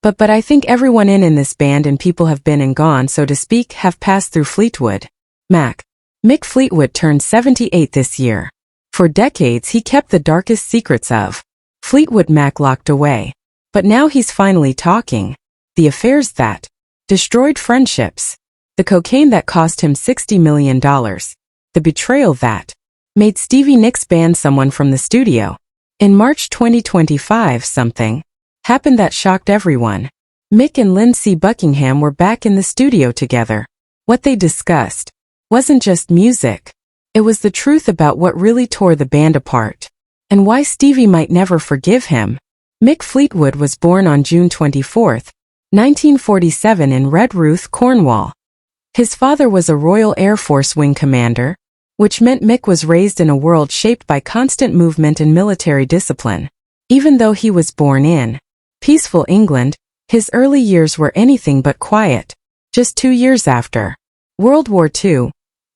But I think everyone in this band and people have been and gone, so to speak, have passed through Fleetwood Mac. Mick Fleetwood turned 78 this year. For decades he kept the darkest secrets of Fleetwood Mac locked away. But now he's finally talking. The affairs that destroyed friendships. The cocaine that cost him $60 million. The betrayal that made Stevie Nicks ban someone from the studio. In March 2025, something happened that shocked everyone. Mick and Lindsey Buckingham were back in the studio together. What they discussed wasn't just music. It was the truth about what really tore the band apart. And why Stevie might never forgive him. Mick Fleetwood was born on June 24, 1947 in Redruth, Cornwall. His father was a Royal Air Force wing commander, which meant Mick was raised in a world shaped by constant movement and military discipline. Even though he was born in peaceful England, his early years were anything but quiet. Just 2 years after World War II,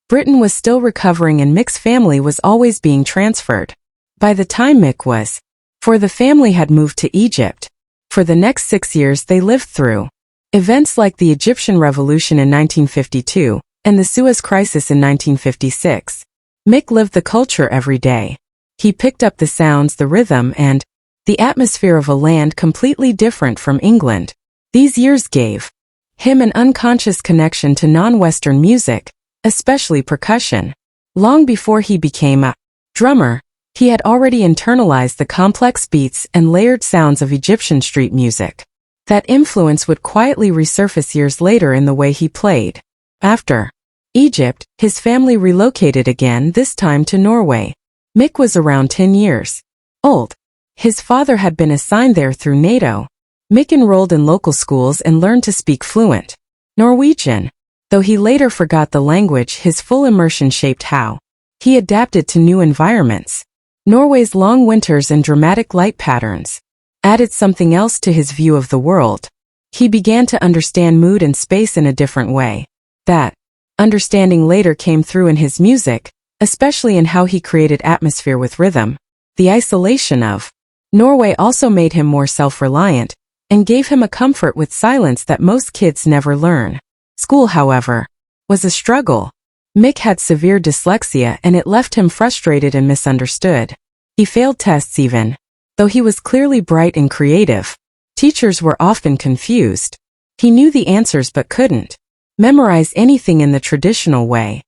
Britain was still recovering and Mick's family was always being transferred. By the time Mick was 4, the family had moved to Egypt. For the next 6 years they lived through events like the Egyptian Revolution in 1952 and the Suez Crisis in 1956. Mick lived the culture every day. He picked up the sounds, the rhythm, and the atmosphere of a land completely different from England. These years gave him an unconscious connection to non-Western music, especially percussion. Long before he became a drummer, he had already internalized the complex beats and layered sounds of Egyptian street music. That influence would quietly resurface years later in the way he played. After Egypt, his family relocated again, this time to Norway. Mick was around 10 years old. His father had been assigned there through NATO. Mick enrolled in local schools and learned to speak fluent Norwegian. Though he later forgot the language, his full immersion shaped how he adapted to new environments. Norway's long winters and dramatic light patterns added something else to his view of the world. He began to understand mood and space in a different way. That understanding later came through in his music, especially in how he created atmosphere with rhythm. The isolation of Norway also made him more self-reliant and gave him a comfort with silence that most kids never learn. School, however, was a struggle. Mick had severe dyslexia and it left him frustrated and misunderstood. He failed tests even though he was clearly bright and creative. Teachers were often confused. He knew the answers but couldn't memorize anything in the traditional way.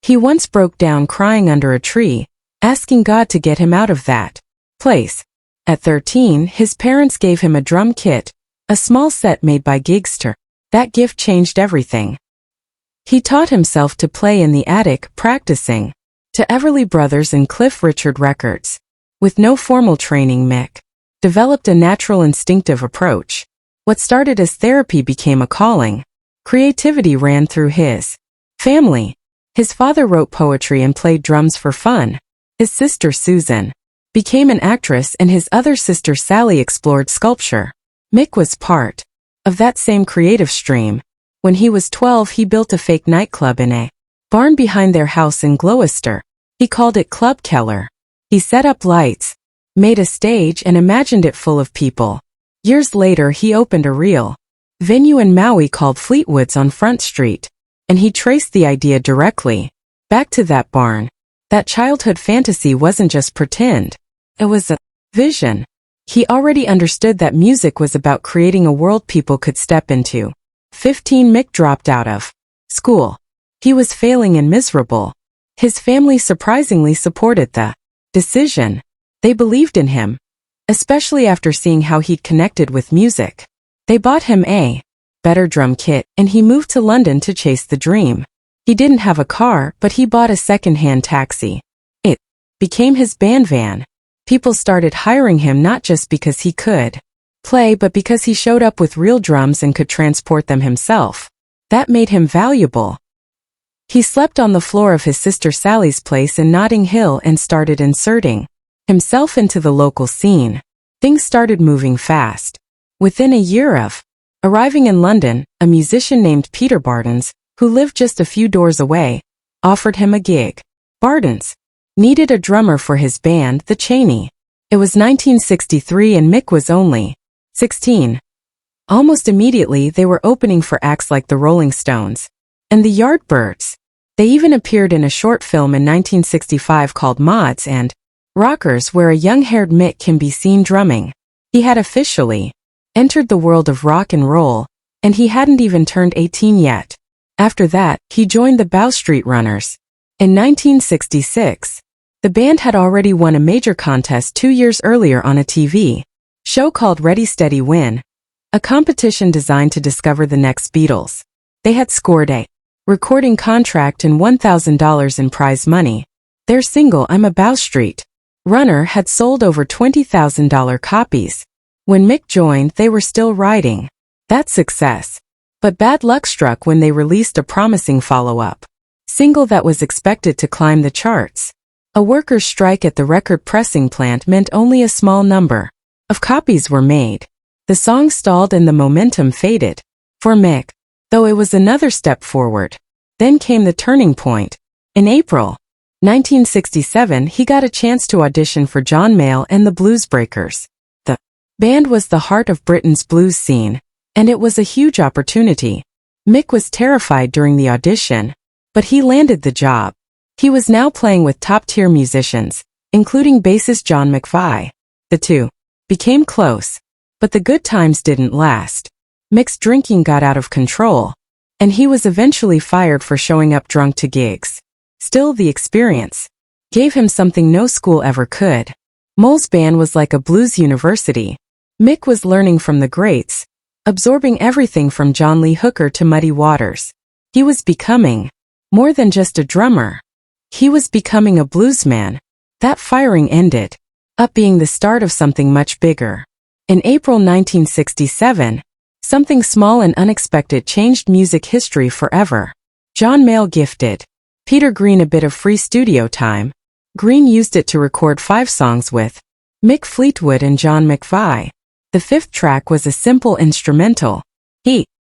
He once broke down crying under a tree, asking God to get him out of that place. At 13, his parents gave him a drum kit, a small set made by Gigster. That gift changed everything. He taught himself to play in the attic, practicing to Everly Brothers and Cliff Richard records. With no formal training, Mick developed a natural instinctive approach. What started as therapy became a calling. Creativity ran through his family. His father wrote poetry and played drums for fun. His sister Susan became an actress and his other sister Sally explored sculpture. Mick was part of that same creative stream. When he was 12, he built a fake nightclub in a barn behind their house in Gloucester. He called it Club Keller. He set up lights, made a stage, and imagined it full of people. Years later, he opened a real venue in Maui called Fleetwood's on Front Street, and he traced the idea directly back to that barn. That childhood fantasy wasn't just pretend. It was a vision. He already understood that music was about creating a world people could step into. 15, Mick dropped out of school. He was failing and miserable. His family surprisingly supported the decision. They believed in him, especially after seeing how he'd connected with music. They bought him a better drum kit, and he moved to London to chase the dream. He didn't have a car, but he bought a second-hand taxi. It became his band van. People started hiring him not just because he could play, but because he showed up with real drums and could transport them himself. That made him valuable. He slept on the floor of his sister Sally's place in Notting Hill and started inserting himself into the local scene. Things started moving fast. Within a year of arriving in London, a musician named Peter Bardens, who lived just a few doors away, offered him a gig. Bardens needed a drummer for his band, The Cheney. It was 1963 and Mick was only 16. Almost immediately they were opening for acts like the Rolling Stones and the Yardbirds. They even appeared in a short film in 1965 called Mods and Rockers, where a young-haired Mick can be seen drumming. He had officially entered the world of rock and roll, and he hadn't even turned 18 yet. After that, he joined the Bow Street Runners. In 1966, the band had already won a major contest 2 years earlier on a TV show called Ready Steady Win, a competition designed to discover the next Beatles. They had scored a recording contract and $1,000 in prize money. Their single, I'm a Bow Street Runner, had sold over $20,000 copies. When Mick joined, they were still riding that success. But bad luck struck when they released a promising follow-up single that was expected to climb the charts. A workers' strike at the record pressing plant meant only a small number of copies were made. The song stalled and the momentum faded for Mick, though it was another step forward. Then came the turning point. In April 1967, he got a chance to audition for John Mayall and the Bluesbreakers. The band was the heart of Britain's blues scene, and it was a huge opportunity. Mick was terrified during the audition, but he landed the job. He was now playing with top-tier musicians, including bassist John McVie. The two became close, but the good times didn't last. Mick's drinking got out of control, and he was eventually fired for showing up drunk to gigs. Still, the experience gave him something no school ever could. Mole's band was like a blues university. Mick was learning from the greats, absorbing everything from John Lee Hooker to Muddy Waters. He was becoming more than just a drummer. He was becoming a bluesman. That firing ended up being the start of something much bigger. In April 1967, something small and unexpected changed music history forever. John Mayall gifted Peter Green a bit of free studio time. Green used it to record 5 songs with Mick Fleetwood and John McVie. The 5th track was a simple instrumental. He